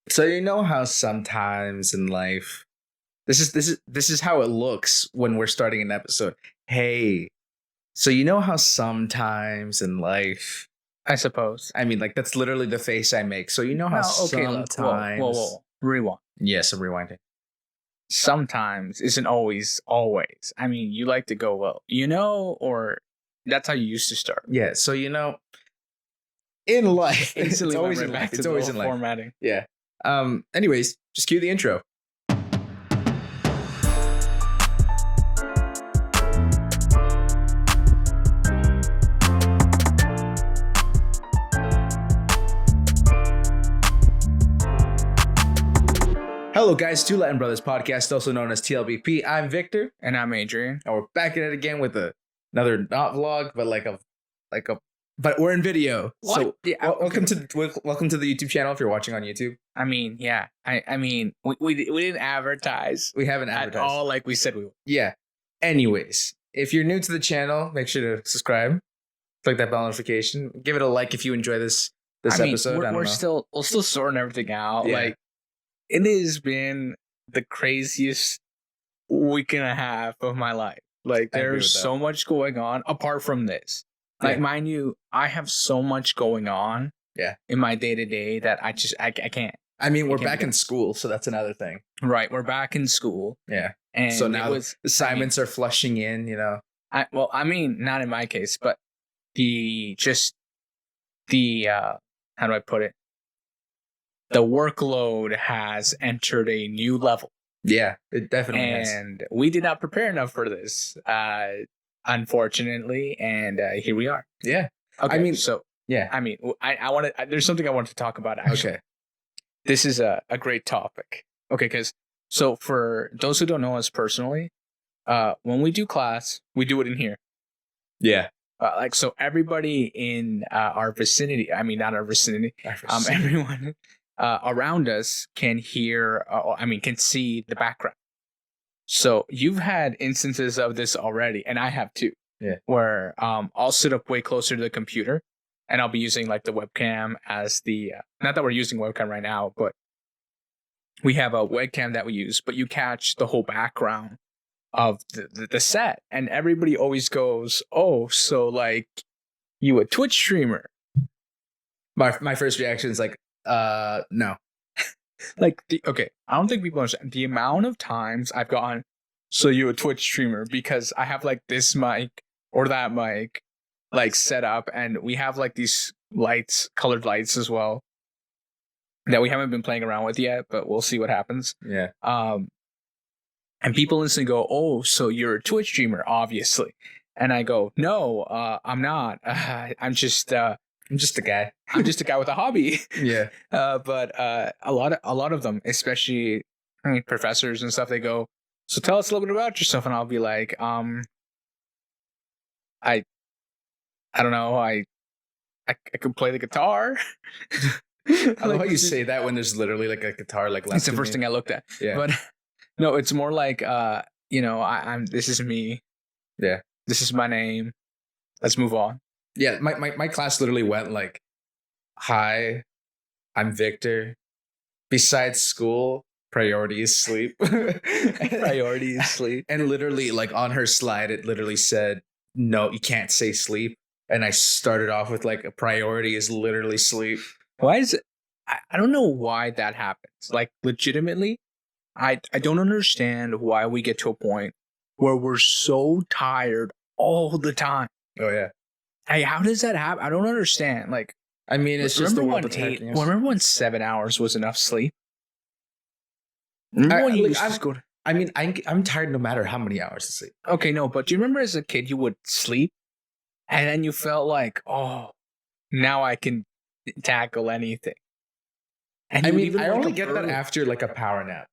So you know how sometimes in life, this is how it looks when we're starting an episode. Hey, so you know how sometimes in life, I suppose. I mean, like that's literally the face I make. So you know how No, okay, look. sometimes, Whoa. Rewind. yes, I'm rewinding. Sometimes isn't always. I mean, you like to go, well, or that's how you used to start. Yeah, so in life, it's Instantly always went in right life. back to It's the always old in life. formatting. Yeah. Anyways, just cue the intro. Hello, guys. Two Latin Brothers podcast, also known as T.L.B.P. I'm Victor, And I'm Adrian. and we're back at it again with another not vlog, but but we're in video. What? So Yeah, welcome to the YouTube channel if you're watching on YouTube. I mean, yeah. I mean, we didn't advertise We haven't at advertised. all like we said we would. Yeah. Anyways, if you're new to the channel, make sure to subscribe, click that bell notification, give it a like if you enjoy this episode. We're still sorting everything out. Yeah. Like, it has been the craziest week and a half of my life. Like, I agree with there's that. so much going on apart from this. Like, Yeah. mind you, I have so much going on. Yeah. In my day to day that I can't. I mean, we're can't back be in school, so that's another thing. Right, we're back in school, Yeah. and So now it was assignments are flushing in, I mean, not in my case, but the how do I put it? The workload has entered a new level. Yeah, it definitely is. And we did not prepare enough for this, unfortunately, and here we are. Yeah. Okay, I mean, so yeah. I mean, I want to. There's something I wanted to talk about. Actually, Okay. this is a great topic. Okay, because so for those who don't know us personally, when we do class, we do it in here. Yeah. So everybody in our vicinity, I mean, not our vicinity, everyone around us can hear, can see the background. So you've had instances of this already, and I have too. Yeah. Where I'll sit up way closer to the computer, and I'll be using like the webcam as the, not that we're using webcam right now, but we have a webcam that we use, but you catch the whole background of the set, and everybody always goes, oh, so like you a Twitch streamer? My first reaction is like, no. Like, okay, I don't think people understand the amount of times I've gone, so you a Twitch streamer, because I have like this mic or that mic like set up, and we have like these lights, colored lights as well, that we haven't been playing around with yet, but we'll see what happens. Yeah. And people instantly go, oh, so you're a Twitch streamer, obviously. And I go, no, I'm not. I'm just a guy. I'm just a guy with a hobby. Yeah. But a lot of them, especially professors and stuff, they go, so tell us a little bit about yourself. And I'll be like, I don't know. I can play the guitar. I love how you say that when there's literally like a guitar like left. It's the first thing I looked at. Yeah. But no, it's more like I'm this is me. Yeah. This is my name. Let's move on. Yeah, my class literally went like, hi, I'm Victor. Besides school, priority is sleep. Priority is sleep. And literally, like on her slide, it literally said, no, you can't say sleep. And I started off with like, a priority is literally sleep. Why is it? I don't know why that happens. Like, legitimately, I don't understand why we get to a point where we're so tired all the time. Oh, yeah. Hey, how does that happen? I don't understand. Like, I mean, it's just the world attacking us. Remember when 7 hours was enough sleep? I'm tired no matter how many hours of sleep. Okay, no, but do you remember as a kid you would sleep and then you felt like, oh, now I can tackle anything? And I mean, I only get that after like a power nap,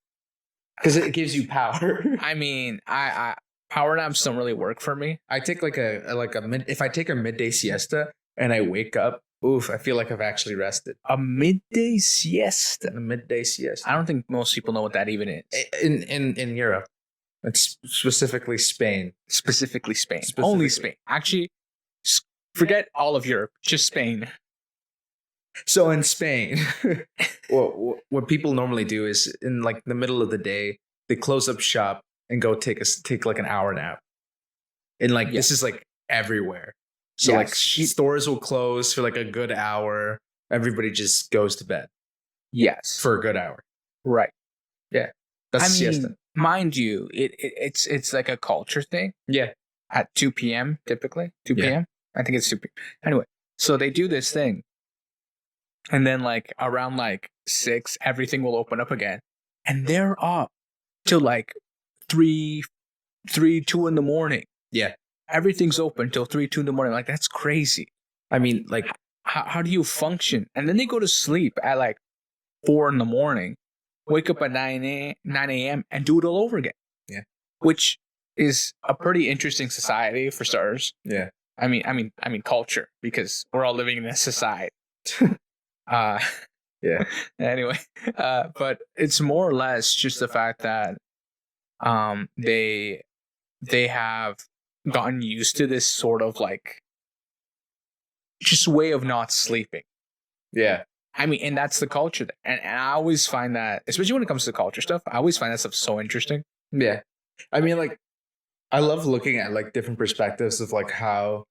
because it gives you power. I mean, I power naps don't really work for me. I take if I take a midday siesta and I wake up, oof, I feel like I've actually rested. A midday siesta. A midday siesta. I don't think most people know what that even is. In Europe, it's specifically Spain. Only Spain. Actually, forget all of Europe. Just Spain. So in Spain, what people normally do is in like the middle of the day, they close up shop and go take like an hour nap. And like this is like everywhere. So like stores will close for like a good hour. Everybody just goes to bed. Yes. For a good hour. Right. Yeah. That's siesta. Mind you, it's like a culture thing. Yeah. At 2 p.m. typically. 2 p.m. I think it's 2 p.m. Anyway, so they do this thing. And then like around like 6, everything will open up again. And they're up till like 2 in the morning. Yeah. Everything's open till 2 in the morning. Like, that's crazy. I mean, like, how do you function? And then they go to sleep at like 4 in the morning, wake up at 9 a.m. and do it all over again. Yeah. Which is a pretty interesting society for starters. Yeah. I mean culture, because we're all living in a society. Yeah. Anyway, but it's more or less just the fact that they have gotten used to this sort of like just way of not sleeping. Yeah. I mean, and that's the culture. And I always find that, especially when it comes to culture stuff, I always find that stuff so interesting. Yeah. I mean, like, I love looking at like different perspectives of like how,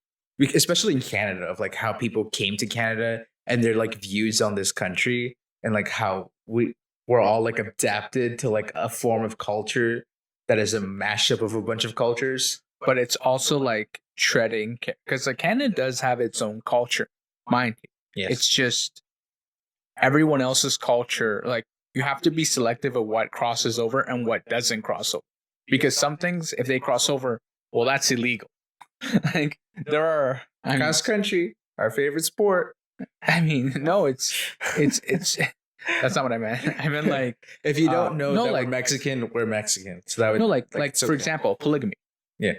especially in Canada, of like how people came to Canada and their like views on this country, and like how we're all like adapted to like a form of culture that is a mashup of a bunch of cultures. But it's also like treading, because like Canada does have its own culture, mind you. Yes. It's just everyone else's culture. Like, you have to be selective of what crosses over and what doesn't cross over, because some things, if they cross over, well, that's illegal. Like, there are cross country, our favorite sport. I mean, no, it's that's not what I meant. I meant like, if you don't know that like, we're Mexican, we're Mexican. So that would like for example, polygamy. Yeah.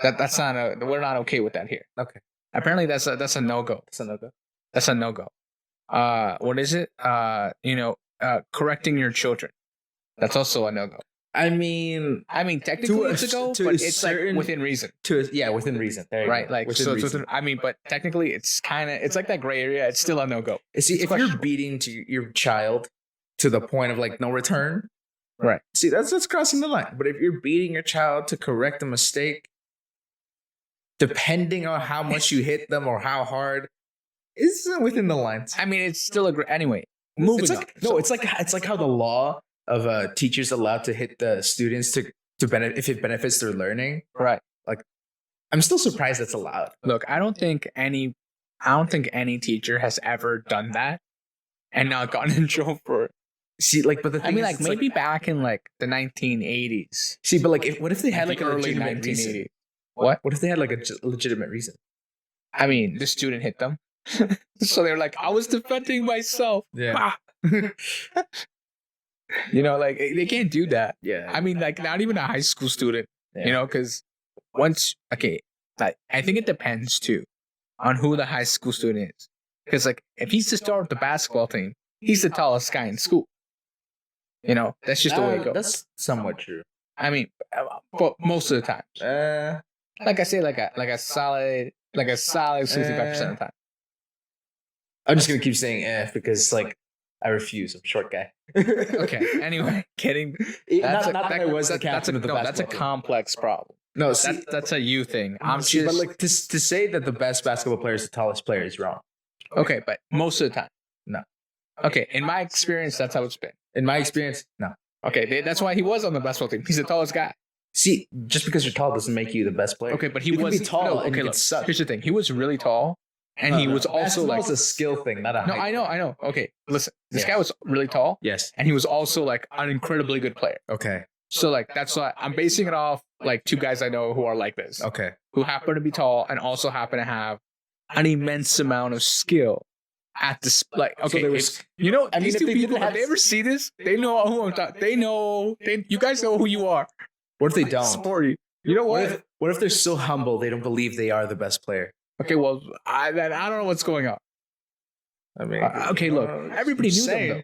That's not we're not okay with that here. Okay. Apparently that's a no-go. That's a no-go. That's a no-go. What is it? Correcting your children. That's also a no-go. I mean, technically it's a go, but it's like within reason. Within reason. Right, go. Like within I mean, but technically it's like that gray area. It's still a no-go. See, if you're beating your child to the point of like no return, right? See, that's crossing the line. But if you're beating your child to correct a mistake, depending on how much you hit them or how hard, is within the lines. I mean, it's still anyway. Moving on. It's like how the law of teachers allowed to hit the students to benefit if it benefits their learning. Right. Like, I'm still surprised that's allowed. Look, I don't think any teacher has ever done that and not gotten in trouble for it. See, like, but the thing is, maybe like, back in like the 1980s. See, but like, what if they had like a early legitimate 1980s? Reason? What if they had like a legitimate reason? I mean, the student hit them. So they're like, I was defending myself. Yeah. You know, like, they can't do that. Yeah. I mean, like, not even a high school student, you know, because I think it depends too on who the high school student is. Because like, if he's the star of the basketball team, he's the tallest guy in school. You know, that's just the way it goes. That's somewhat true. I mean, but most of the time. Like I say, like a solid 65% of the time. I'm just gonna keep saying F because like I refuse. I'm a short guy. Okay. Anyway, kidding. Not that I was the captain of the basketball That's a complex problem. No, that's a you thing. But like to say that the best basketball player is the tallest player is wrong. Okay, but most of the time, no. Okay, in my experience, that's how it's been. In my experience, no. Okay, that's why he was on the basketball team. He's the tallest guy. See, just because you're tall doesn't make you the best player. Okay, but he you was can be tall. No, okay, look. Here's the thing: he was really tall, and he was also like a skill thing, not a. No, I know. Okay, listen, this guy was really tall. Yes, and he was also like an incredibly good player. Okay, so like that's why I'm basing it off like two guys I know who are like this. Okay, who happen to be tall and also happen to have an immense amount of skill at this. Like, okay, so you know, I mean, these two people, if they ever see this, they know who I'm talking. They know. You guys know who you are. What if they don't? Sporty. You know what? What if they're so humble they don't believe they are the best player? Okay, well, I don't know what's going on. I mean, okay, look, everybody knew them though.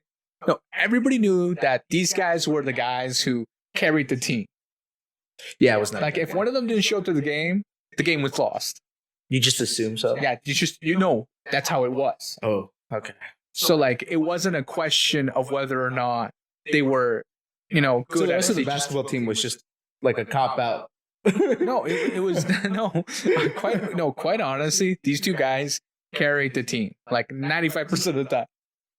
No, everybody knew that these guys were the guys who carried the team. Yeah, it was not like if one of them didn't show up to the game was lost. You just assume so. Yeah, you know that's how it was. Oh, okay. So like it wasn't a question of whether or not they were, good. So the at rest it. of the They just- basketball team was just like a cop out. No, it was quite honestly, these two guys carried the team like 95% of the time.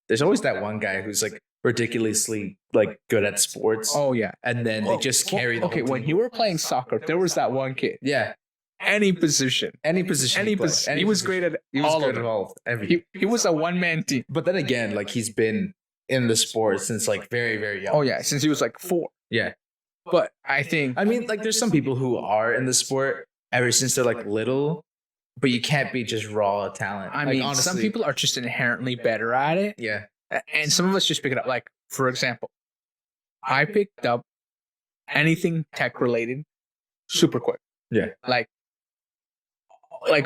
There's always that one guy who's like ridiculously like good at sports. Oh yeah. And then they just carry the Okay, whole when team. you were playing soccer, there was that one kid. Yeah. Any position. Any position. Any he played, position. any He was position. great at He was all good of at them. all everything. He was a one-man team. But then again, like he's been in the sport since like very, very young. Oh yeah, since he was like 4. Yeah. But I think I mean, like there's some people who are in the sport ever since they're like little, but you can't be just raw talent. I Like, mean, honestly, some people are just inherently better at it, Yeah. and some of us just pick it up. Like, for example, I picked up anything tech related super quick. Yeah. Like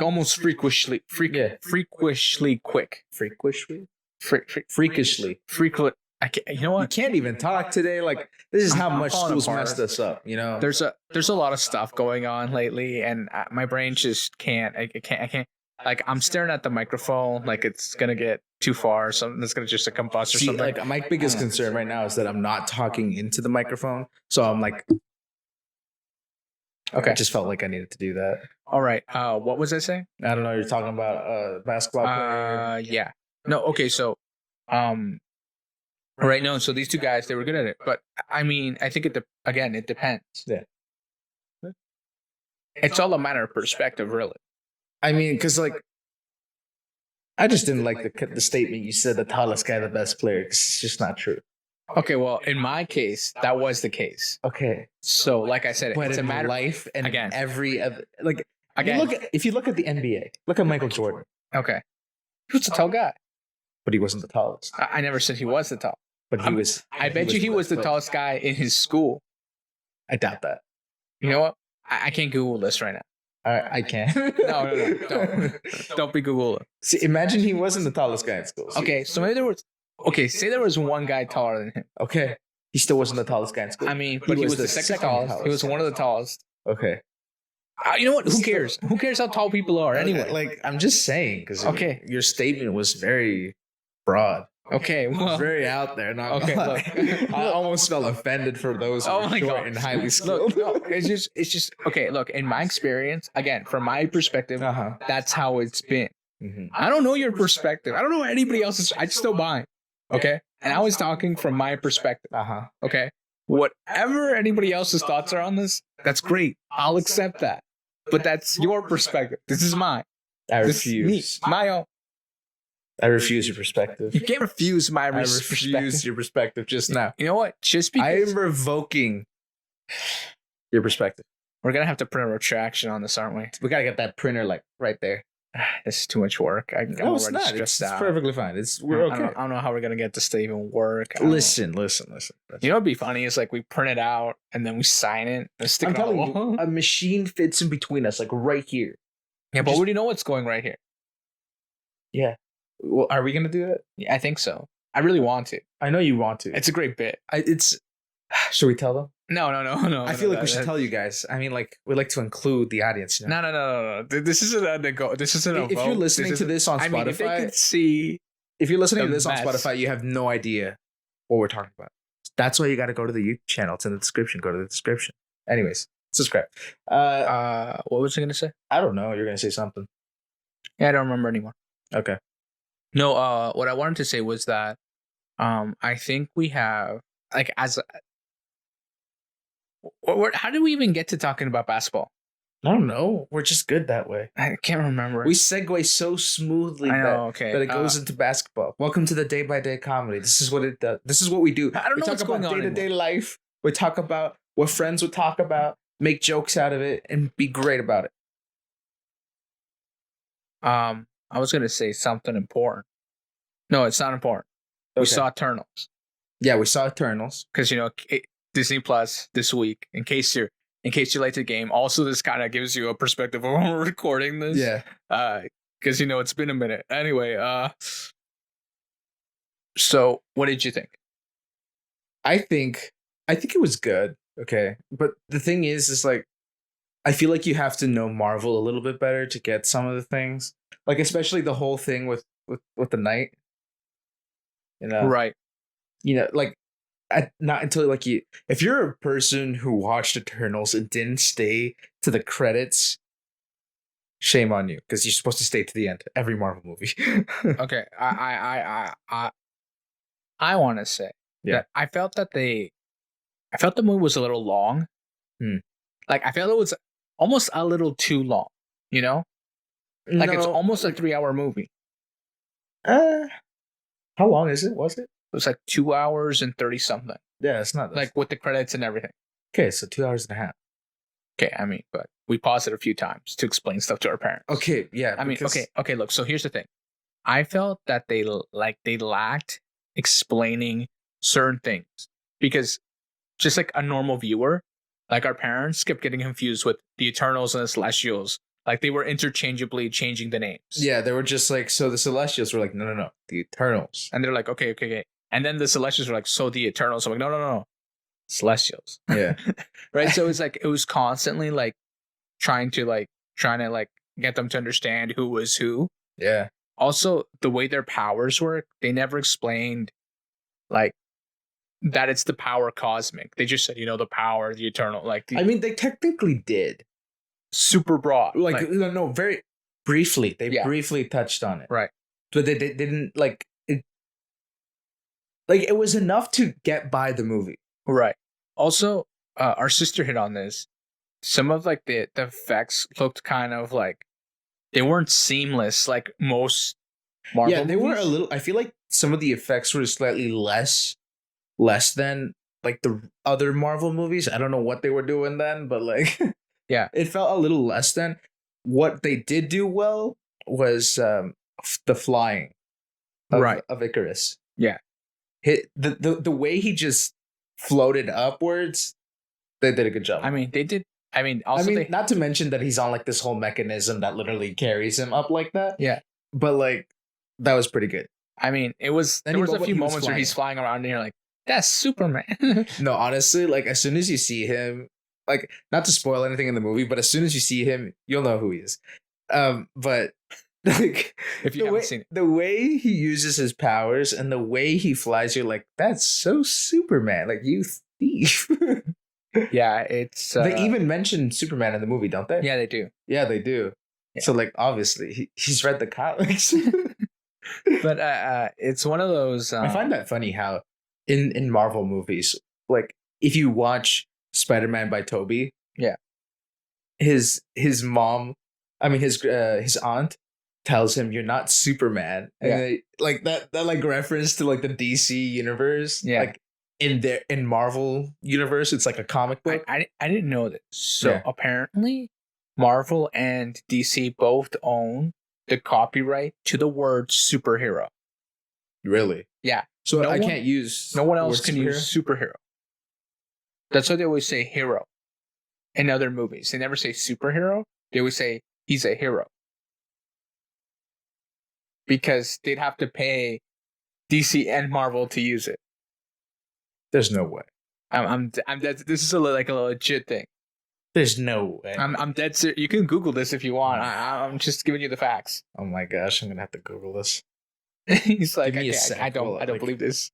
almost freakishly Yeah. freakishly quick. Freakishly. Freakishly. Freakishly. I can't, you know You what? can't even talk today. Like this is how I'm much falling school's apart. messed us up. You know. There's a lot of stuff going on lately, and my brain just can't. I can't. Like I'm staring at the microphone, like it's gonna get too far, something that's gonna just a combust or See, something. like my biggest concern right now is that I'm not talking into the microphone, so I'm like, Okay. I just felt like I needed to do that. All right. What was I saying? I don't know. You're talking about basketball player. Yeah. No. Okay. So, right. No. So these two guys, they were good at it, but I mean, I think it depends. Yeah. It's all a matter of perspective, really. I mean, because like, I just didn't like the statement you said the tallest guy, the best player. 'Cause it's just not true. Okay. Well, in my case, that was the case. Okay, So, like I said, but it's a in matter. life and again. every other like. Again. If you look at the NBA, look at Michael Jordan, Okay. He was a tall guy. but he wasn't the tallest. I never said he was the tall. But he was. I bet you he was the but tallest guy in his school. I doubt that. You know what? I can't Google this right now. I can't. No, don't be Googling. See, imagine he wasn't the tallest guy in school. See, Okay, so maybe there was. Okay, say there was one guy taller than him. Okay. He still wasn't the tallest guy in school. I mean, but he was the second tallest. He was one of the tallest. Okay. You know what? Who cares? Who cares how tall people are anyway? Like, I'm just saying, because Okay. your statement was very broad. Okay, well, Very out there. Not Okay, gonna look. lie. I almost felt offended for those who Oh were my short God. and highly skilled. look, no, it's just okay. Look, in my experience, again, from my perspective, Uh-huh. that's how it's been. Mm-hmm. I don't know your perspective. I don't know anybody else's. I just know mine. Okay, and I was talking from my perspective. Uh-huh. Okay, whatever anybody else's thoughts are on this, that's great. I'll accept that. But that's your perspective. This is mine. I This is me. refuse. My own. I refuse your perspective. You can't refuse my I perspective. refuse your perspective just now. You know what? Just I because am revoking your perspective. we're gonna have to print a retraction on this, aren't we? We gotta get that printer like right there. This is too much work. I'm No, it's already not. stressed It's out. perfectly fine. We're I okay. don't know how we're gonna get this to even work. I don't know. Listen. You know what'd be funny is like we print it out and then we sign it and stick I'm it on the telling wall. you, a machine fits in between us, like right here. Yeah, but just- we do know what's going right here. Yeah. Well, are we gonna do that? Yeah, I think so. I really want to. I know you want to. It's a great bit. Should we tell them? No. I feel like we should tell you guys. I mean, like we like to include the audience. You know? No. This isn't a go. This isn't a If vote. you're listening to this on I mean, if they Spotify, could see. if you're listening to the this on mess. Spotify, you have no idea what we're talking about. That's why you got to go to the YouTube channel. It's in the description. Go to the description. Anyways, subscribe. What was I gonna say? I don't know. You're gonna say something. Yeah, I don't remember anymore. Okay. No. What I wanted to say was that, I think we have like how did we even get to talking about basketball? I don't know. We're just good that way. I can't remember. We segue so smoothly I know. that, Okay. that it goes into basketball. Welcome to the day by day comedy. This is what it does. This is what we do. I don't We know talk what's going about on day to day life. We talk about what friends would talk about, make jokes out of it, and be great about it. I was gonna say something important. No, it's not important. We Okay. saw Eternals Yeah, we saw Eternals. because Disney Plus this week. In case you like the game, also this kind of gives you a perspective of when we're recording this. Yeah. Because it's been a minute. Anyway, so what did you think? I think it was good. Okay. But the thing is like I feel like you have to know Marvel a little bit better to get some of the things. Like especially the whole thing with the Knight. Right. Like not until like if you're a person who watched Eternals and didn't stay to the credits, shame on you, because you're supposed to stay to the end every Marvel movie. Okay. I want to say that I felt the movie was a little long. Like I felt it was almost a little too long. Like it's almost a 3-hour movie. How long is it? Was it? It was like 2 hours and 30 something. Yeah, it's not like with the credits and everything. Okay, so 2 hours and a half. Okay, I mean, but we paused it a few times to explain stuff to our parents. Okay, yeah. I mean, okay. Look, so here's the thing. I felt that they lacked explaining certain things because just like a normal viewer, like our parents kept getting confused with the Eternals and the Celestials. Like they were interchangeably changing the names. Yeah, they were just like, so the Celestials were like, no, the Eternals. And they're like, okay. And then the Celestials were like, so the Eternals. I'm like, no. Celestials. Yeah. Right. So it was constantly like trying to get them to understand who was who. Yeah. Also, the way their powers work, they never explained like that it's the power cosmic. They just said, the power, the eternal. I mean, they technically did. Super broad. No, very briefly. They briefly touched on it. Right. But they didn't like it. Like it was enough to get by the movie. Right. Also, our sister hit on this. Some of like the effects looked kind of like they weren't seamless like most Marvel movies. They were a little. I feel like some of the effects were slightly less than like the other Marvel movies. I don't know what they were doing then, but like it felt a little less than. What they did do well was the flying of Icarus. Yeah. The way he just floated upwards, they did a good job. I mean, they did. Not to mention that he's on like this whole mechanism that literally carries him up like that. Yeah. But like that was pretty good. I mean, there was a few moments where he's flying around and you're like, that's Superman. No, honestly, like as soon as you see him, like not to spoil anything in the movie, but as soon as you see him, you'll know who he is. But like if you haven't seen it, the way he uses his powers and the way he flies, you're like, that's so Superman. Like, you thief. Yeah, it's they even mention Superman in the movie, don't they? Yeah, they do. Yeah, they do. Yeah. So like obviously he's read the comics. But it's one of those I find that funny how in Marvel movies, like if you watch Spider-Man by Toby, his mom, his aunt tells him you're not Superman. And they, like that like reference to like the DC universe. Yeah. Like in Marvel universe, it's like a comic book. I didn't know this. So apparently Marvel and DC both own the copyright to the word superhero. Really? Yeah. So I can't use no one else can use superhero. That's why they always say hero in other movies. They never say superhero. They always say he's a hero. Because they'd have to pay DC and Marvel to use it. There's no way. I'm dead. This is like a legit thing. There's no way. I'm dead serious. You can Google this if you want. I'm just giving you the facts. Oh my gosh, I'm gonna have to Google this. He's like, I don't believe this.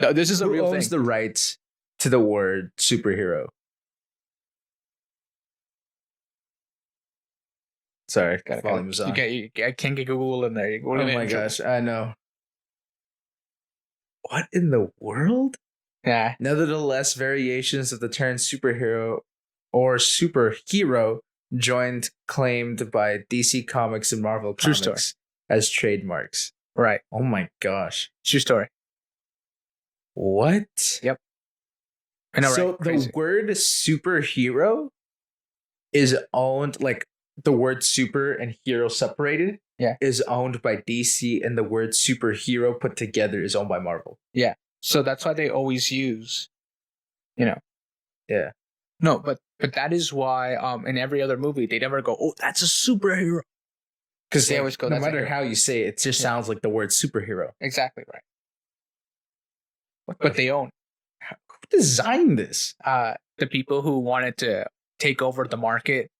No, this is a real thing. Who owns the rights to the word superhero? Sorry, volume's on. I can't get Google in there. Oh my gosh, I know. What in the world? Yeah. Nevertheless, variations of the term superhero or superhero claimed by DC Comics and Marvel Comics as trademarks. Right. Oh my gosh. True story. What? Yep. I know, so right? Crazy. The word superhero is owned, like the word super and hero separated is owned by DC, and the word superhero put together is owned by Marvel. Yeah. So that's why they always use, Yeah. No, but that is why in every other movie they never go, oh, that's a superhero. Because they always go, no matter how you say it, it just sounds like the word superhero. Exactly right. But they own. Who designed this? The people who wanted to take over the market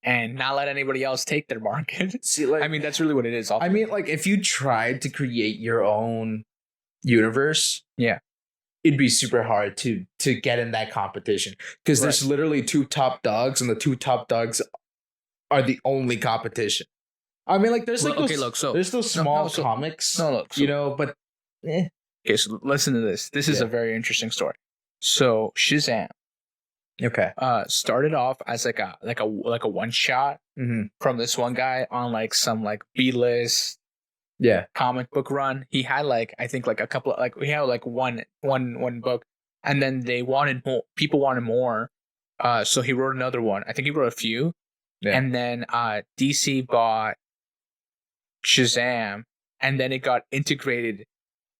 and not let anybody else take their market. See, like, that's really what it is. Ultimately. Like if you tried to create your own universe, Yeah. it'd be super hard to get in that competition because there's literally two top dogs, and the two top dogs are the only competition. I mean, like there's there's those small comics, but okay, so listen to this. This is a very interesting story. So Shazam, okay, started off as like a one shot from this one guy on like some like B-list comic book run. He had like I think like a couple of, like we had like one book, and then they wanted more. People wanted more, so he wrote another one. I think he wrote a few, and then DC bought Shazam, and then it got integrated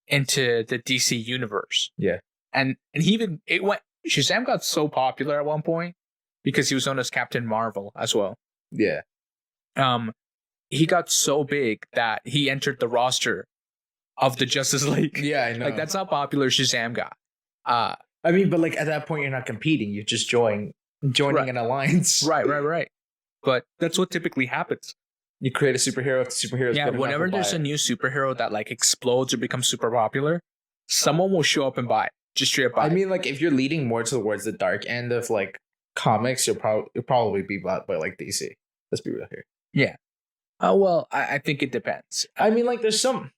into the DC universe. Yeah, and he even it went. Shazam got so popular at one point because he was known as Captain Marvel as well. Yeah. He got so big that he entered the roster of the Justice League. Yeah, I know. Like that's how popular Shazam got. I mean, but like at that point, you're not competing. You're just joining an alliance. Right. But that's what typically happens. You create a superhero. If the superhero is good enough, whenever there's a new superhero that like explodes or becomes super popular, someone will show up and buy it. Just straight up buy it. I mean, like if you're leading more towards the dark end of like comics, you'll probably be bought by like DC. Let's be real here. Yeah. Well, I think it depends. I mean, like there's some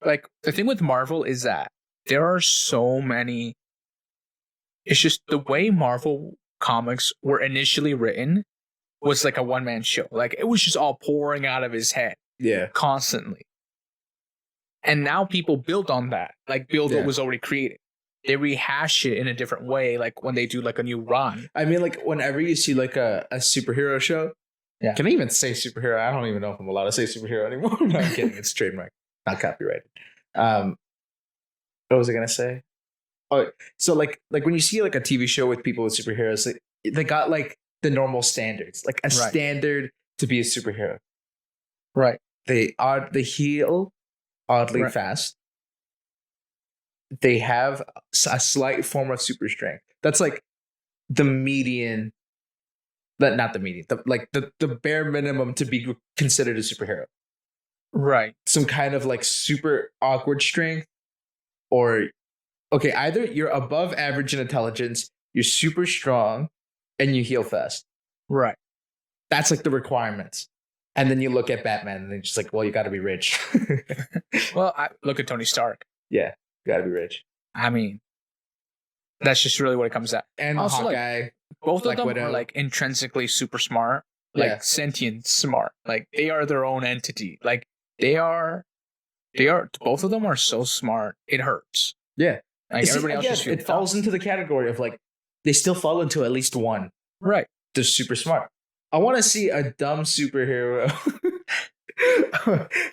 like the thing with Marvel is that there are so many. It's just the way Marvel comics were initially written was like a one-man show. Like it was just all pouring out of his head. Yeah. Constantly. And now people build on that. Like build what was already created. They rehash it in a different way, like when they do like a new run. I mean, like whenever you see like a superhero show, can I even say superhero? I don't even know if I'm allowed to say superhero anymore. No, I'm kidding. It's trademark, not copyrighted. What was I gonna say? Oh, so like when you see like a TV show with people with superheroes, they got like the normal standards, like a standard to be a superhero. Right. They heal oddly fast. They have a slight form of super strength. That's like the median. Not the median. The bare minimum to be considered a superhero. Right. Some kind of like super awkward strength, or either you're above average in intelligence, you're super strong, and you heal fast. Right. That's like the requirements. And then you look at Batman, and they're just like, well, you got to be rich. Well, look at Tony Stark. Yeah, you got to be rich. I mean, that's just really what it comes at. And also, Hawkeye, like, both of them Widow. are like intrinsically super smart, like sentient smart. Like they are their own entity. Like they are. Both of them are so smart. It hurts. Yeah. Like everybody else just it falls into the category of like they still fall into at least one. Right. They're super smart. I want to see a dumb superhero.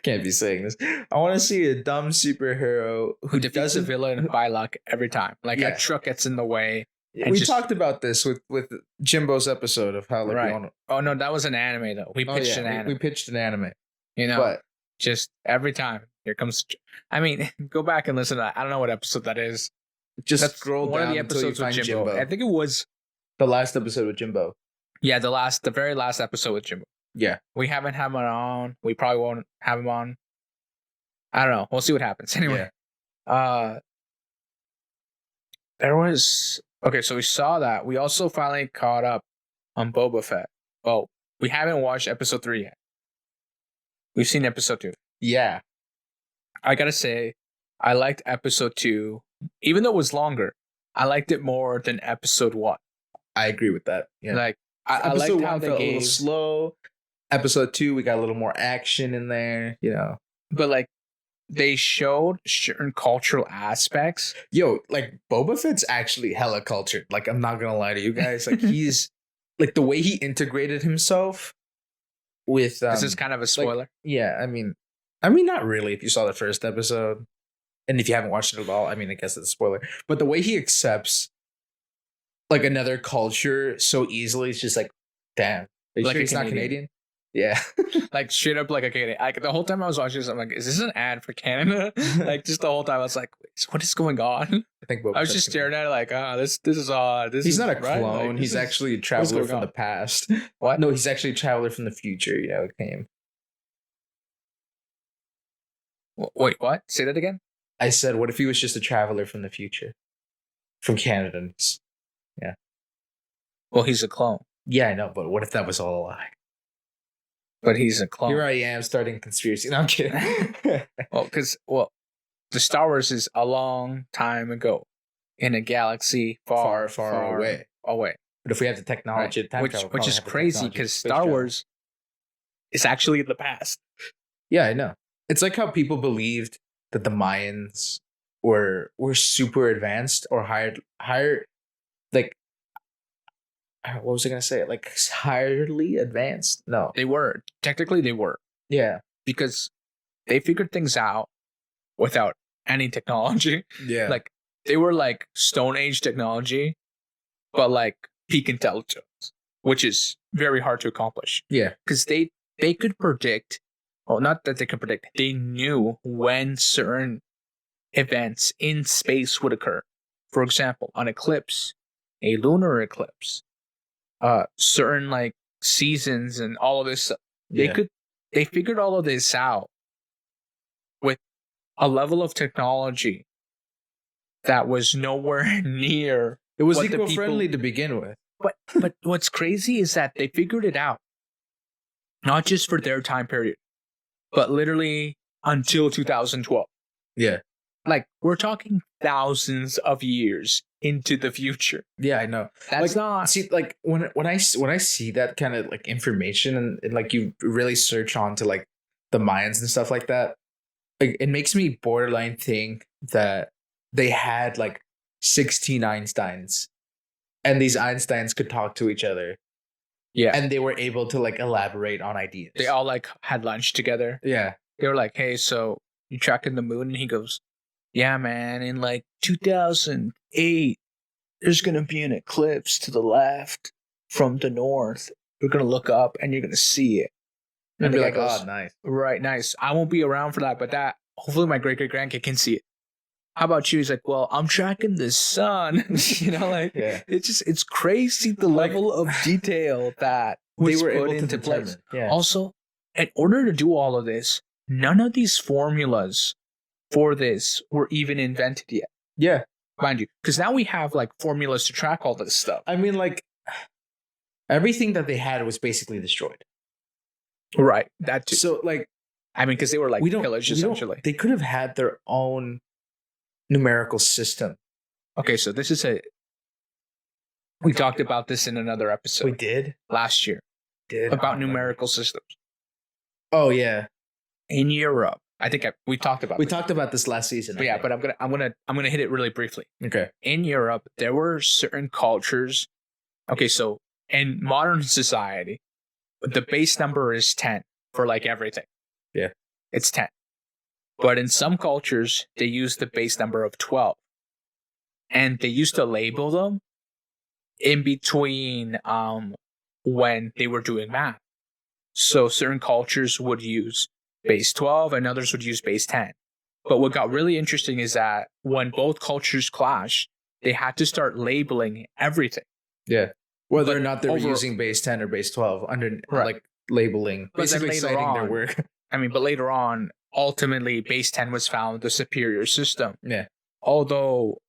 Can't be saying this. I want to see a dumb superhero who defeats a villain by luck every time. Like a truck gets in the way. We talked about this with Jimbo's episode of how like oh no, that was an anime though. We pitched an anime. We pitched an anime. You know, but just every time here comes. I mean, go back and listen to that. I don't know what episode that is. Just scroll down one of the episodes with Jimbo. I think it was the last episode with Jimbo. Yeah, the very last episode with Jimbo. Yeah. We haven't had him on. We probably won't have him on. I don't know. We'll see what happens. Anyway. There was okay, so we saw that. We also finally caught up on Boba Fett. Well, we haven't watched episode 3 yet. We've seen episode 2. Yeah. I gotta say, I liked episode 2. Even though it was longer, I liked it more than episode 1. I agree with that. Yeah. Like I liked how they felt gave a little slow. Episode 2, we got a little more action in there, you know. But like they showed certain cultural aspects. Yo, like Boba Fett's actually hella cultured. Like I'm not gonna lie to you guys. Like he's like the way he integrated himself with. This is kind of a spoiler. Like, yeah, I mean, not really. If you saw the first episode, and if you haven't watched it at all, I mean, I guess it's a spoiler. But the way he accepts like another culture so easily, it's just like, damn. Are you like sure he's not Canadian? Yeah. Like straight up like a Canadian. Like the whole time I was watching this, I'm like, is this an ad for Canada? Like just the whole time I was like, what is going on? I think I was just staring at it like, this is odd. He's not a clone. Like, he's actually a traveler from the past. What? No, he's actually a traveler from the future. You know, it came. Wait, what? Say that again? I said, what if he was just a traveler from the future, from Canada? Well, he's a clone, Yeah, I know, but what if that was all a lie? but he's a clone. Here I am starting a conspiracy. No, I'm kidding. Well, the Star Wars is a long time ago in a galaxy far, Far away. But if we have the technology, Right. time which travel, which probably is have the crazy technology because for space Star travel. Wars is actually in the past. Yeah, I know. It's like how people believed that the Mayans were super advanced or higher, like what was I gonna say? Like highly advanced? No. They were Yeah. because they figured things out without any technology. Yeah. Like they were like Stone Age technology, but like peak intelligence, which is very hard to accomplish. Yeah. Because they could predict, well, not that they could predict, they knew when certain events in space would occur. For example, an eclipse, a lunar eclipse, certain like seasons and all of this stuff. Yeah. They figured all of this out with a level of technology that was nowhere near. It was what the eco-friendly people- to begin with. But what's crazy is that they figured it out, not just for their time period, but literally until 2012. Yeah. Like we're talking thousands of years into the future. Yeah, I know. That's Like, not. See, like when I see that kind of like information and like you really search onto like the Mayans and stuff like that, like it makes me borderline think that they had like 16 Einsteins, and these Einsteins could talk to each other, Yeah. and they were able to like elaborate on ideas. They all like had lunch together. Yeah. They were like, "Hey, so you tracking the moon?" And he goes, "Yeah, man. In like 2008, there's gonna be an eclipse to the left from the north. You're gonna look up and you're gonna see it." And And be the like, guy goes, oh, nice. "Right, nice. I won't be around for that, but that hopefully my great grandkid can see it." How about you? He's like, "Well, I'm tracking the sun." You know, like Yeah. it's crazy the Like- level of detail that They was were put able to into place. determine. Yeah. Also, in order to do all of this, none of these formulas for this were even invented yet, Yeah. mind you, because now we have like formulas to track all this stuff. I mean, like everything that they had was basically destroyed. Right, that too. So like I mean, because they were like we don't pillaged we don't- essentially. They could have had their own numerical system. Okay, so this is we talked about this in another episode We did last year about numerical systems Oh yeah, in Europe. I think we talked about we this. talked about this last season. But yeah, but I'm gonna hit it really briefly. okay. In Europe, there were certain cultures. Okay, so in modern society, the base number is 10 for like everything. Yeah. It's 10. But in some cultures, they use the base number of 12. And they used to label them in between when they were doing math. So certain cultures would use base 12 and others would use base 10. But what got really interesting is that when both cultures clashed, they had to start labeling everything. Yeah, whether or But not they were over- using base 10 or base 12 under Right. like labeling, But then basically later citing their on- work. I mean, but later on, ultimately, base 10 was found the superior system. Yeah. Although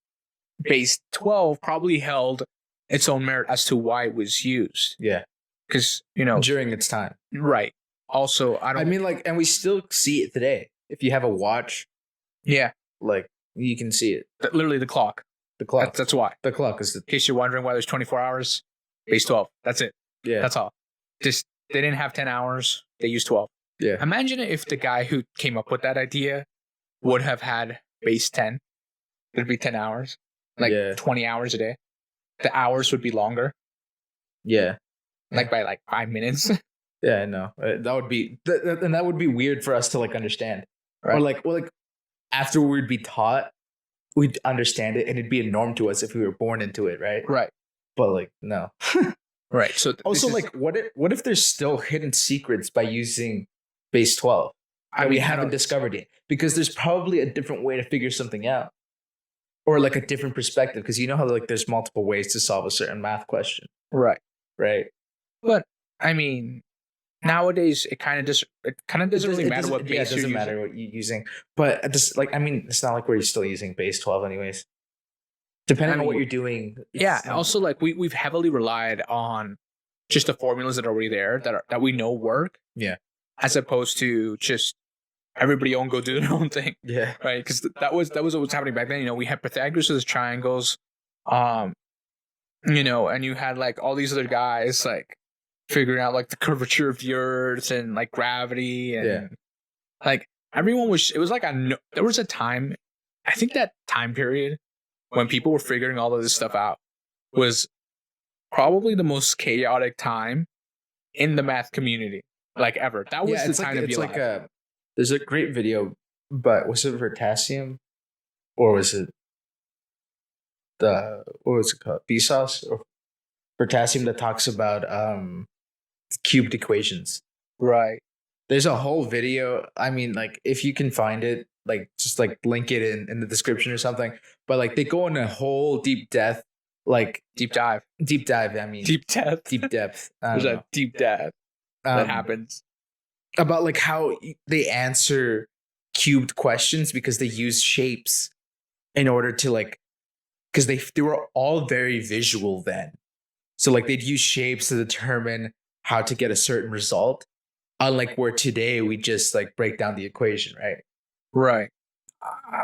base 12 probably held its own merit as to why it was used. Yeah, Because, you know, during its time. right. Also, I mean, like, and we still see it today. If you have a watch, yeah, like you can see it. literally the clock. The clock. That's why. The clock is the In case you're wondering why there's 24 hours, base 12. That's it. yeah. That's all. Just, they didn't have 10 hours. They used 12. Yeah. Imagine if the guy who came up with that idea would have had base 10. It'd be 10 hours. Like Yeah. 20 hours a day. The hours would be longer. Yeah. Like by like 5 minutes. Yeah, I know. That would be and that would be weird for us to like understand. Or Right. like after we'd be taught, we'd understand it and it'd be a norm to us if we were born into it, right? Right. But like no. Right. So Also, this is- like what if there's still hidden secrets by using base 12 that we I haven't don't- discovered yet? Because there's probably a different way to figure something out. Or like a different perspective. Because you know how like there's multiple ways to solve a certain math question, Right. right? But I mean, nowadays it kind of doesn't really matter what base it doesn't you're matter using. what you're using. But at this, like, I mean, it's not like we're still using base 12 anyways. Depending I on what mean, you're doing. Yeah. Also, like we've heavily relied on just the formulas that are already there that we know work. Yeah. As opposed to just everybody own go do their own thing, Yeah. right? Because that was what was happening back then. You know, we had Pythagoras' triangles, you know, and you had like all these other guys like figuring out like the curvature of the earth and like gravity and like everyone was. It was like there was a time, I think that time period when people were figuring all of this stuff out was probably the most chaotic time in the math community, like ever. That was the time to be alive. There's a great video, but was it potassium, or was it what was it called? Vsauce or potassium that talks about cubed equations. Right. There's a whole video. I mean, like, if you can find it, like, just like link it in the description or something. But like, they go in a whole deep dive. I mean, Deep depth. deep depth. There's a deep depth that happens about like how they answer cubed questions because they use shapes in order to like, because they were all very visual then. So like they'd use shapes to determine how to get a certain result. Unlike where today we just like break down the equation, right? Right.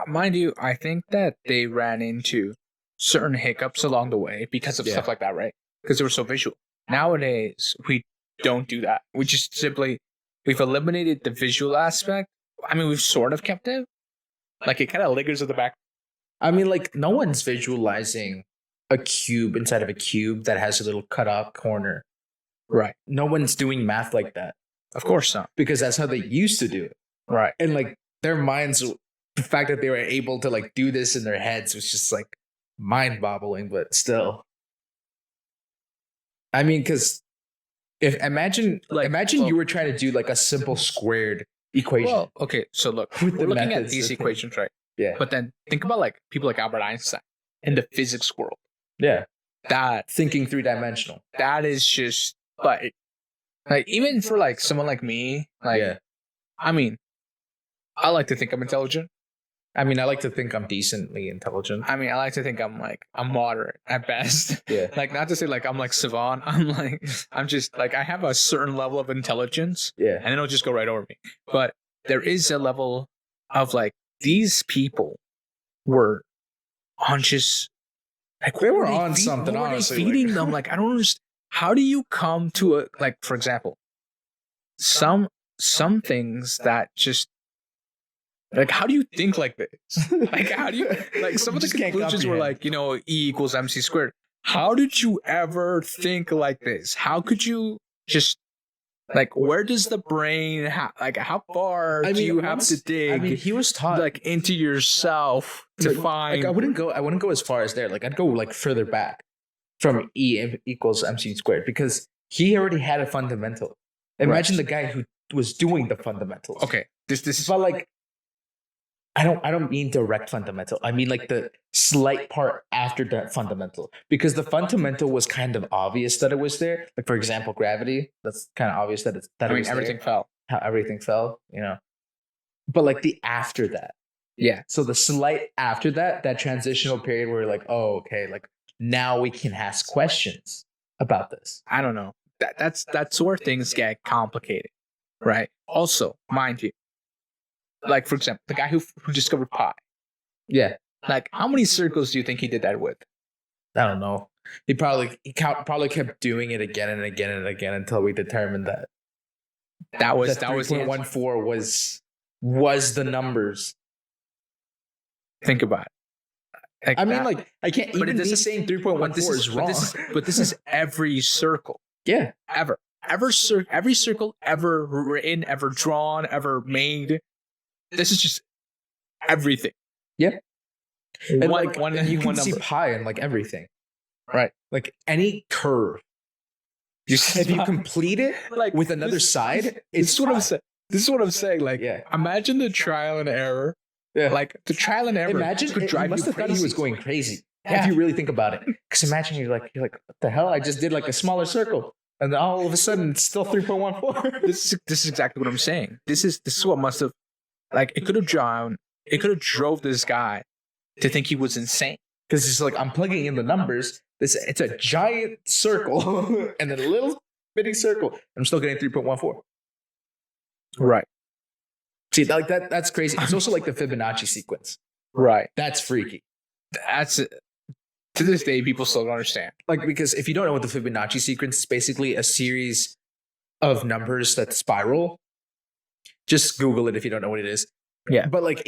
Mind you, I think that they ran into certain hiccups along the way because of stuff like that, right? Because they were so visual. Nowadays, we don't do that. We just simply, we've eliminated the visual aspect. I mean, we've sort of kept it. Like, it kind of lingers at the back. I mean, like, no one's visualizing a cube inside of a cube that has a little cut off corner. Right. No one's doing math like that. Of course not. Because that's how they used to do it. Right. And like their minds, the fact that they were able to like do this in their heads was just like mind-boggling, but still. I mean, because imagine you were trying to do like a simple squared equation. Well, okay, so look, we're looking at these equations, right? Yeah. But then think about like people like Albert Einstein in the physics world. Yeah. That thinking three-dimensional. That is just like even for like someone like me, like I mean, I like to think I'm intelligent. I mean, I like to think I'm decently intelligent. I mean, I like to think I'm moderate at best. Yeah. Like, not to say like I'm like savant. I'm just like, I have a certain level of intelligence. Yeah. And it'll just go right over me. But there is a level of like, these people were on just like, they were on something, honestly. Feeding them. Like, I don't understand. How do you come to a, like, for example, some things that just, like, how do you think like this? Like, how do you, like, some of the conclusions were like, you know, E equals MC squared. How did you ever think like this? How could you just, like, where does the brain, how far do you have to dig? I mean, he was taught, like, into yourself to find. Like, I wouldn't go as far as there. Like, I'd go like further back from E equals MC squared because he already had a fundamental. Imagine the guy who was doing the fundamentals. Okay, this is, but like, I don't mean direct fundamental. I mean like the slight part after the fundamental, because the fundamental was kind of obvious that it was there. Like, for example, gravity. That's kind of obvious that it's that. I mean, everything fell. How everything fell, you know. But like the after that, yeah. So the slight after that, that transitional period where like, oh, okay, like now we can ask questions about this. I don't know. That's where things get complicated, right? Also, mind you, like, for example, the guy who discovered pi. Yeah. Like, how many circles do you think he did that with? I don't know. He probably kept doing it again and again and again until we determined that was 3.14 was the numbers. Think about it. Like, I mean, like, I can't even be saying 3.14 is wrong. But this is every circle. Yeah. Every circle ever written, ever drawn, ever made. This is just everything. Yeah. And you can one see number. pi in like everything. Right. Like any curve. If you complete it like with another side, it's what I'm saying. This is what I'm saying. Like, imagine the trial and error. Yeah. Like, the trial and error. Imagine could drive you must you have crazy. thought he was going crazy. Yeah. If you really think about it. Because imagine you're like, what the hell? I just did like a smaller circle. And then all of a sudden, it's still 3.14. This is exactly what I'm saying. This is what must have, like, it could have drove this guy to think he was insane. Because it's like, I'm plugging in the numbers. It's a giant circle and then a little bitty circle. I'm still getting 3.14. Right. See, like that's crazy. It's also like the Fibonacci sequence. Right. That's freaky. That's to this day, people still don't understand. Like, because if you don't know what the Fibonacci sequence is, basically a series of numbers that spiral. Just Google it if you don't know what it is. Yeah. But like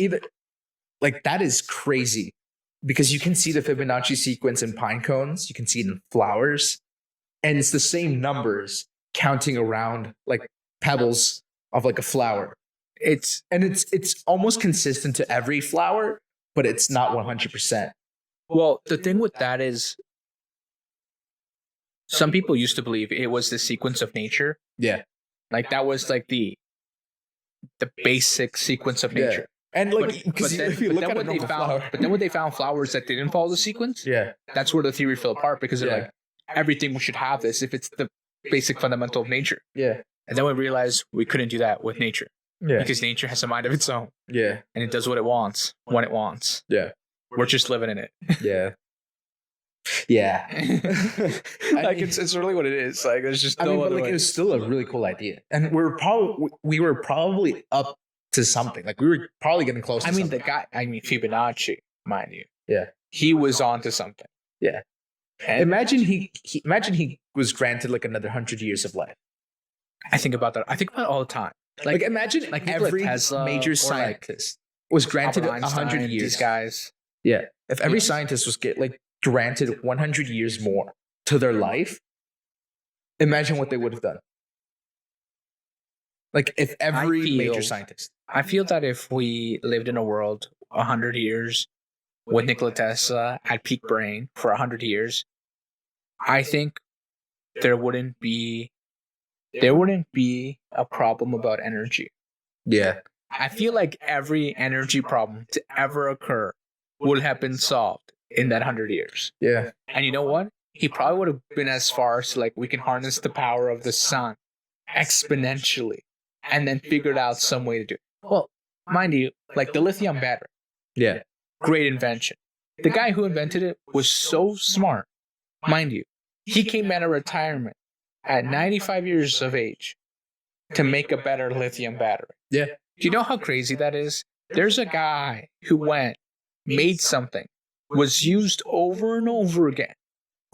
that is crazy because you can see the Fibonacci sequence in pine cones. You can see it in flowers, and it's the same numbers counting around like pebbles of like a flower. It's almost consistent to every flower, but it's not 100%. Well, the thing with that is some people used to believe it was the sequence of nature. Yeah. Like that was like the basic sequence of nature. And like, because if you look at a normal flower. But then when they found flowers that didn't follow the sequence, that's where the theory fell apart because they're like, everything should have this if it's the basic fundamental of nature. Yeah. And then we realized we couldn't do that with nature. Yeah. Because nature has a mind of its own. Yeah. And it does what it wants when it wants. Yeah. We're just living in it. Yeah. Yeah. Like it's really what it is. Like there's just no other way. It was still a really cool idea. And we were probably up to something. Like we were probably getting close to something. Fibonacci, mind you. Yeah. He was on to something. Yeah. And imagine he was granted like another 100 years of life. I think about that. I think about it all the time. Like imagine like every Tesla major scientist was granted 100 years. These guys. Yeah. If every scientist was granted 100 years more to their life, imagine what they would have done. Like if every major scientist. I feel that if we lived in a world 100 years with Nikola Tesla at peak brain for 100 years, I think there wouldn't be a problem about energy. Yeah. I feel like every energy problem to ever occur would have been solved in that 100 years. Yeah. And you know what? He probably would have been as far as like we can harness the power of the sun exponentially and then figured out some way to do it. Well, mind you, like the lithium battery. Yeah. Great invention. The guy who invented it was so smart. Mind you, he came out of retirement at 95 years of age to make a better lithium battery. Yeah. Do you know how crazy that is? There's a guy who made something, was used over and over again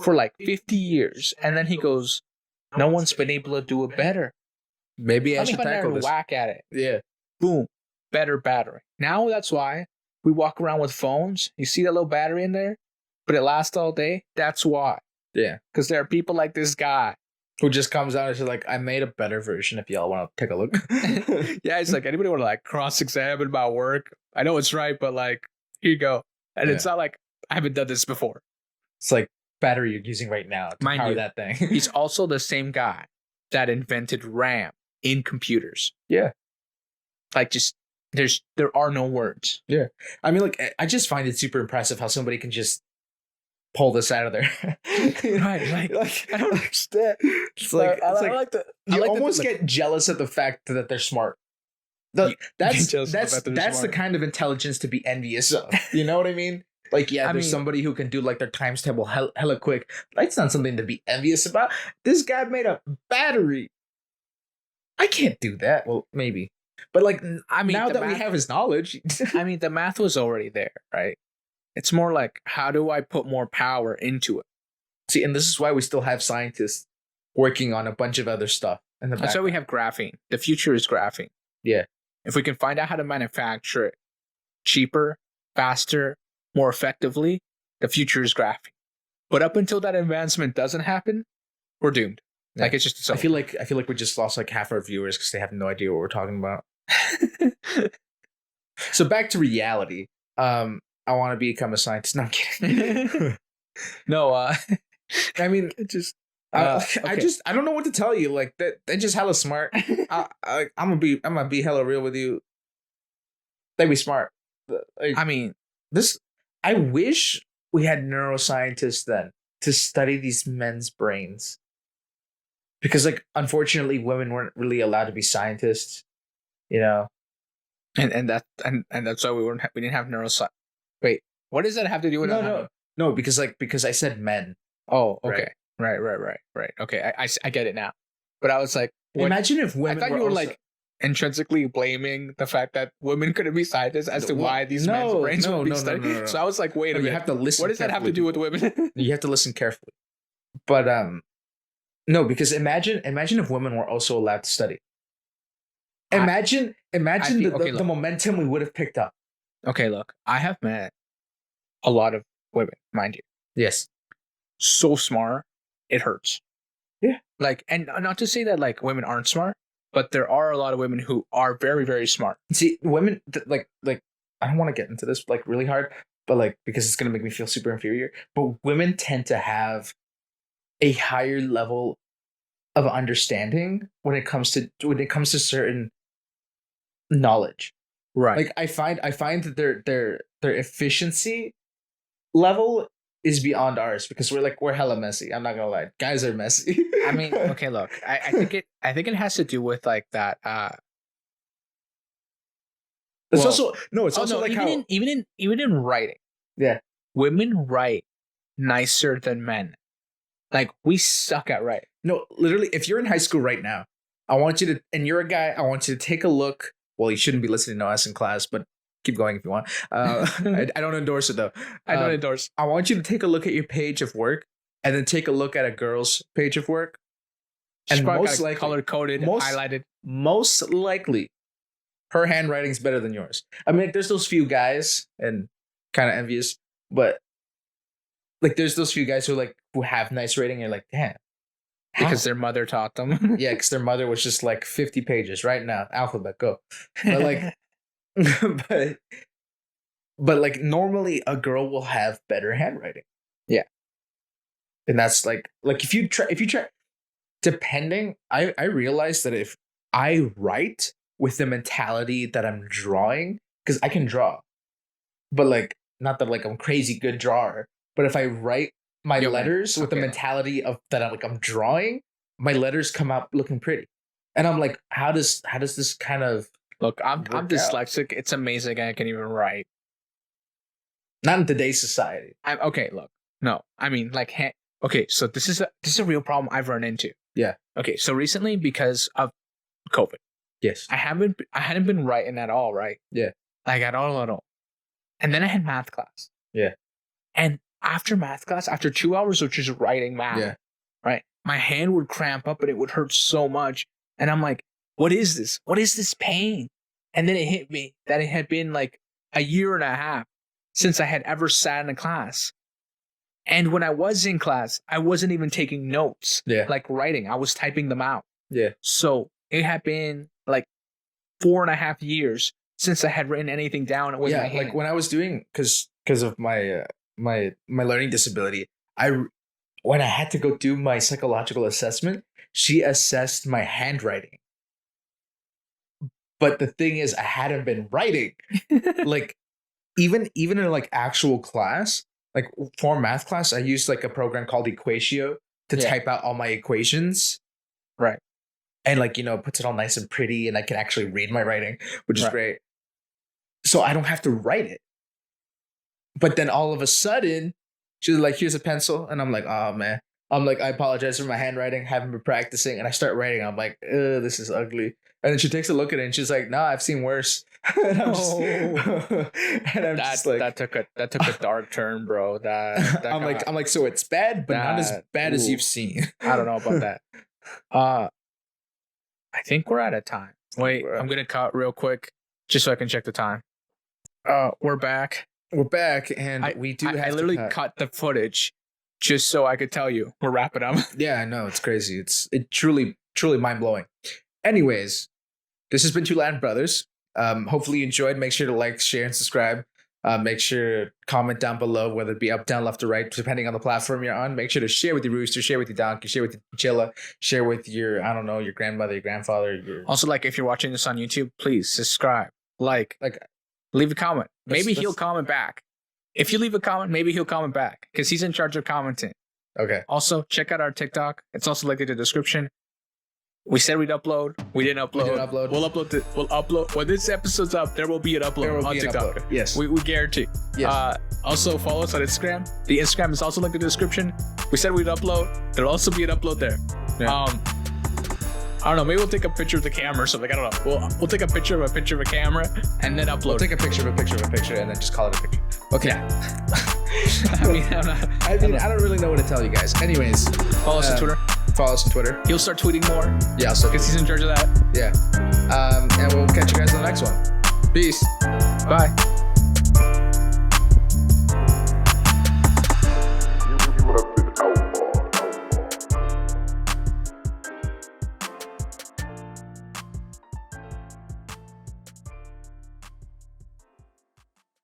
for like 50 years, and then he goes, no one's been able to do it better. Maybe I should tackle this. Whack at it. Yeah. Boom. Better battery. Now that's why we walk around with phones. You see that little battery in there, but it lasts all day. That's why. Yeah. Because there are people like this guy who just comes out and says like, I made a better version if y'all want to take a look. Yeah, it's like, anybody want to like cross-examine my work? I know it's right, but like, here you go. And it's not like, I haven't done this before. It's like battery you're using right now to power that thing. He's also the same guy that invented RAM in computers. Yeah. Like just, there are no words. Yeah. I mean, like, I just find it super impressive how somebody can just pull this out of there. Right. Like I don't understand. It's like, you almost get jealous of the fact that they're smart. That's the kind of intelligence to be envious of. You know what I mean? Like, there's somebody who can do like their times table hella quick. That's not something to be envious about. This guy made a battery. I can't do that. Well, maybe. But like, now that we have his knowledge. The math was already there, right? It's more like, how do I put more power into it? See, and this is why we still have scientists working on a bunch of other stuff. That's why we have graphene. The future is graphene. Yeah. If we can find out how to manufacture it cheaper, faster, more effectively, the future is graphene. But up until that advancement doesn't happen, we're doomed. Yeah. Like it's just. I feel like we just lost like half our viewers because they have no idea what we're talking about. So back to reality. I want to become a scientist. No, I'm kidding. No, I mean, it just. Okay. I don't know what to tell you. Like they're just hella smart. I'm gonna be hella real with you. They be smart. Like, I wish we had neuroscientists then to study these men's brains. because like unfortunately women weren't really allowed to be scientists, you know. And that's why we didn't have neuroscience. Wait, what does that have to do with No, us no, having? no, because I said men. Oh, Right. okay, right. Okay, I get it now. But I was like, what? Imagine if I women thought were you were also like intrinsically blaming the fact that women couldn't be scientists as to well, why these men's no, brains no, would be no, no, studied. no, no, So no. I was like, wait a No, you minute, have to listen. what does that have to carefully. do with women? You have to listen carefully. But no, because imagine if women were also allowed to study. Imagine feel- okay, the look. momentum we would have picked up. Okay, look, I have met a lot of women, mind you, Yes. so smart, it hurts. Yeah. Like, and not to say that like women aren't smart, but there are a lot of women who are very, very smart. See, women like I don't want to get into this like really hard, but like because it's gonna make me feel super inferior. But women tend to have a higher level of understanding when it comes to certain knowledge. Right. Like I find that their efficiency level is beyond ours because we're hella messy. I'm not gonna lie, guys are messy. I mean, okay, look, I think it has to do with like that. It's Well, also no, it's also like even how even in writing, yeah. women write nicer than men. Like we suck at writing. No, literally, if you're in high school right now, I want you to, and you're a guy, I want you to take a look. Well, you shouldn't be listening to us in class, but keep going if you want. I don't endorse it though. I don't endorse. I want you to take a look at your page of work and then take a look at a girl's page of work. And most likely color coded, highlighted. Most likely, her handwriting's better than yours. I mean, like, there's those few guys, and kind of envious, but like, there's those few guys who have nice writing. And you're like, damn, because their mother taught them. Yeah, because their mother was just like 50 pages right now. Alphabet, go. But like, but like normally a girl will have better handwriting. Yeah, and that's like if you try, depending. I realized that if I write with the mentality that I'm drawing, because I can draw, but like not that like I'm crazy good drawer, but if I write my letters with the mentality of that I'm drawing, my letters come out looking pretty. And I'm like, how does this kind of look? I'm dyslexic. It's amazing I can even write. Not in today's society. Okay, look. No, I mean like okay, so this is a real problem I've run into. Yeah. Okay, so recently because of COVID. Yes. I hadn't been writing at all, right? Yeah. Like at all. And then I had math class. Yeah. And after math class, after 2 hours of just writing math, yeah. right? My hand would cramp up and it would hurt so much. And I'm like, what is this? What is this pain? And then it hit me that it had been like a year and a half since I had ever sat in a class. And when I was in class, I wasn't even taking notes, like writing. I was typing them out. Yeah. So it had been like 4.5 years since I had written anything down. With my hand. Like when I was doing, because of my my learning disability, when I had to go do my psychological assessment, she assessed my handwriting. But the thing is, I hadn't been writing. Like even in like actual class, like for math class, I used like a program called Equatio to type out all my equations. Right. And like, puts it all nice and pretty, and I can actually read my writing, which is great. So I don't have to write it. But then all of a sudden, she's like, here's a pencil. And I'm like, oh man. I'm like, I apologize for my handwriting, haven't been practicing. And I start writing. I'm like, this is ugly. And then she takes a look at it and she's like, nah, I've seen worse. And I'm just, just like, that took a dark turn, bro. I'm like, so it's bad, but not as bad as you've seen. I don't know about that. I think we're out of time. Wait, I'm gonna cut real quick just so I can check the time. We're back. We're back, and we do. I literally cut the footage just so I could tell you we're wrapping up. Yeah, I know, it's crazy. It's truly mind blowing. Anyways, this has been Two Latin Brothers. Hopefully you enjoyed. Make sure to like, share, and subscribe. Make sure to comment down below, whether it be up, down, left, or right, depending on the platform you're on. Make sure to share with your rooster, share with your donkey, share with your chilla, share with your, I don't know, your grandmother, your grandfather. Also, like, if you're watching this on YouTube, please subscribe, like leave a comment. Maybe he'll comment back. If you leave a comment, maybe he'll comment back because he's in charge of commenting. Okay. Also, check out our TikTok. It's also linked in the description. We said we'd upload. We didn't upload. We'll upload. When this episode's up, there will be an upload on TikTok. Yes. We guarantee. Yes. Also, follow us on Instagram. The Instagram is also linked in the description. We said we'd upload. There'll also be an upload there. Yeah. I don't know. Maybe we'll take a picture of the camera or something. I don't know. We'll take a picture of a camera and then upload. We'll take a picture of a picture and then just call it a picture. Okay. Yeah. I don't really know what to tell you guys. Anyways, follow us on Twitter. Follow us on Twitter. He'll start tweeting more. Yeah, so because he's in charge of that. Yeah. And we'll catch you guys on the next one. Peace. Bye.